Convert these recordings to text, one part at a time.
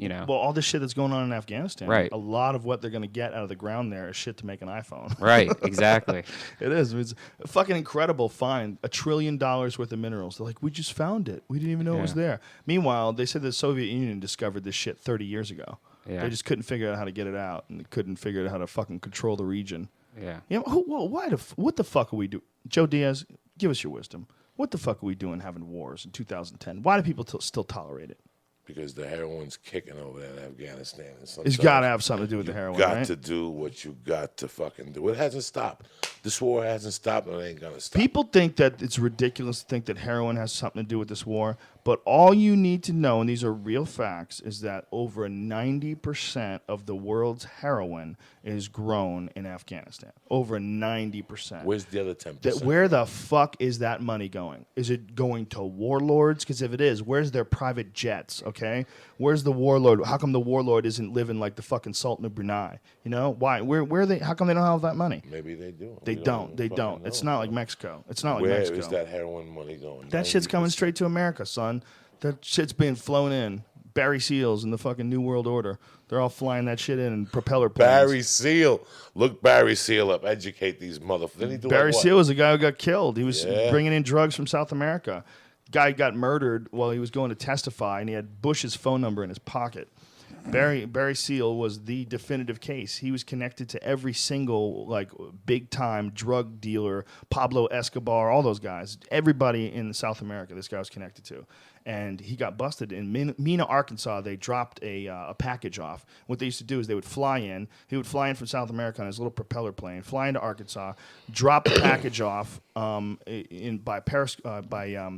you know. Well, all this shit that's going on in Afghanistan, Right. a lot of what they're going to get out of the ground there is shit to make an iPhone. Right, exactly. It is. It's a fucking incredible find. $1 trillion worth of minerals. They're like, we just found it. We didn't even know it was Yeah. there. Meanwhile, they said the Soviet Union discovered this shit 30 years ago. Yeah. They just couldn't figure out how to get it out, and they couldn't figure out how to fucking control the region. Yeah. You know, what the fuck are we doing? Joe Diaz, give us your wisdom. What the fuck are we doing having wars in 2010? Why do people still tolerate it? Because the heroin's kicking over there in Afghanistan. It's got to have something to do with the heroin, got right? to do what you got to fucking do. It hasn't stopped. This war hasn't stopped, and it ain't gonna stop. People think that it's ridiculous to think that heroin has something to do with this war, but all you need to know, and these are real facts, is that over 90% of the world's heroin is grown in Afghanistan. Over 90%. Where's the other 10%? Where the fuck is that money going? Is it going to warlords? Because if it is, where's their private jets, okay? Where's the warlord? How come the warlord isn't living like the fucking Sultan of Brunei? You know? Why? Where are they? How come they don't have that money? Maybe they do. They don't. They don't. Know. It's not like Mexico. It's not like Where Mexico. is that heroin money going? That shit's coming straight to America, son. That shit's being flown in. Barry Seals in the fucking New World Order. They're all flying that shit in propeller planes. Barry Seal. Look Barry Seal up. Educate these motherfuckers. Didn't he do Barry like what? Seal was the guy who got killed. He was Yeah. bringing in drugs from South America. Guy got murdered while he was going to testify, and he had Bush's phone number in his pocket. Barry Seal was the definitive case. He was connected to every single like big time drug dealer, Pablo Escobar, all those guys. Everybody in South America, this guy was connected to. And he got busted in Mena, Arkansas. They dropped a package off. What they used to do is they would fly in. He would fly in from South America on his little propeller plane, fly into Arkansas, drop the package off by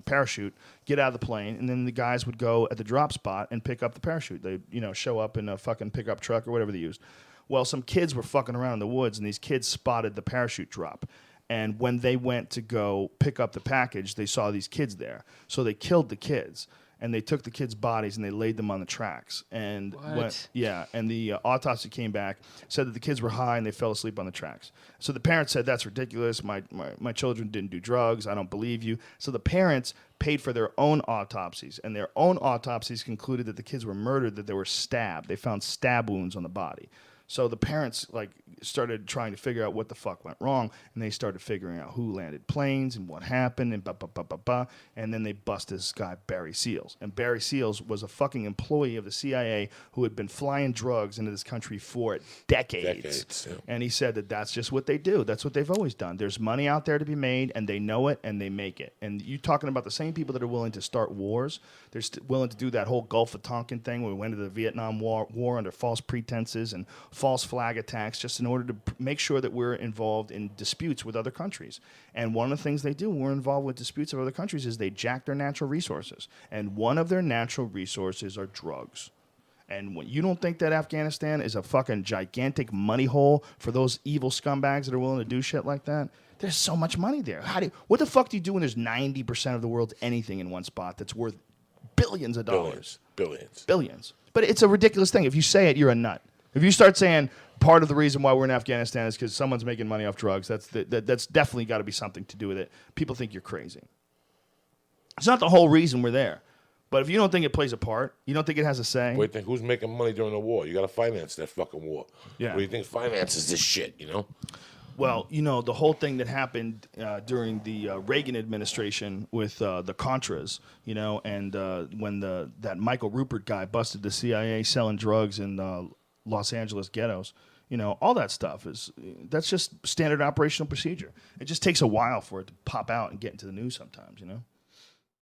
parachute, get out of the plane, and then the guys would go at the drop spot and pick up the parachute. They show up in a fucking pickup truck or whatever they used. Well, some kids were fucking around in the woods, and these kids spotted the parachute drop. And when they went to go pick up the package, they saw these kids there. So they killed the kids, and they took the kids' bodies and they laid them on the tracks. And and the autopsy came back, said that the kids were high and they fell asleep on the tracks. So the parents said, "That's ridiculous. My children didn't do drugs. I don't believe you." So the parents paid for their own autopsies, and their own autopsies concluded that the kids were murdered, that they were stabbed. They found stab wounds on the body. So the parents started trying to figure out what the fuck went wrong, and they started figuring out who landed planes and what happened and and then they bust this guy Barry Seals. And Barry Seals was a fucking employee of the CIA who had been flying drugs into this country for decades. Yeah. And he said that that's just what they do. That's what they've always done. There's money out there to be made, and they know it, and they make it. And you talking about the same people that are willing to start wars, they're willing to do that whole Gulf of Tonkin thing where we went to the Vietnam War under false pretenses and false flag attacks just in order to make sure that we're involved in disputes with other countries. And one of the things they do when we're involved with disputes of other countries is they jack their natural resources. And one of their natural resources are drugs. And when you don't think that Afghanistan is a fucking gigantic money hole for those evil scumbags that are willing to do shit like that, there's so much money there. What the fuck do you do when there's 90% of the world's anything in one spot that's worth billions of dollars? Billions. But it's a ridiculous thing. If you say it, you're a nut. If you start saying part of the reason why we're in Afghanistan is because someone's making money off drugs, that's definitely got to be something to do with it. People think you're crazy. It's not the whole reason we're there. But if you don't think it plays a part, you don't think it has a say. Wait, who's making money during the war? You got to finance that fucking war. Yeah. What do you think finances this shit, Well, the whole thing that happened during the Reagan administration with the Contras, and when that Michael Rupert guy busted the CIA selling drugs in Los Angeles ghettos, all that stuff that's just standard operational procedure. It just takes a while for it to pop out and get into the news sometimes,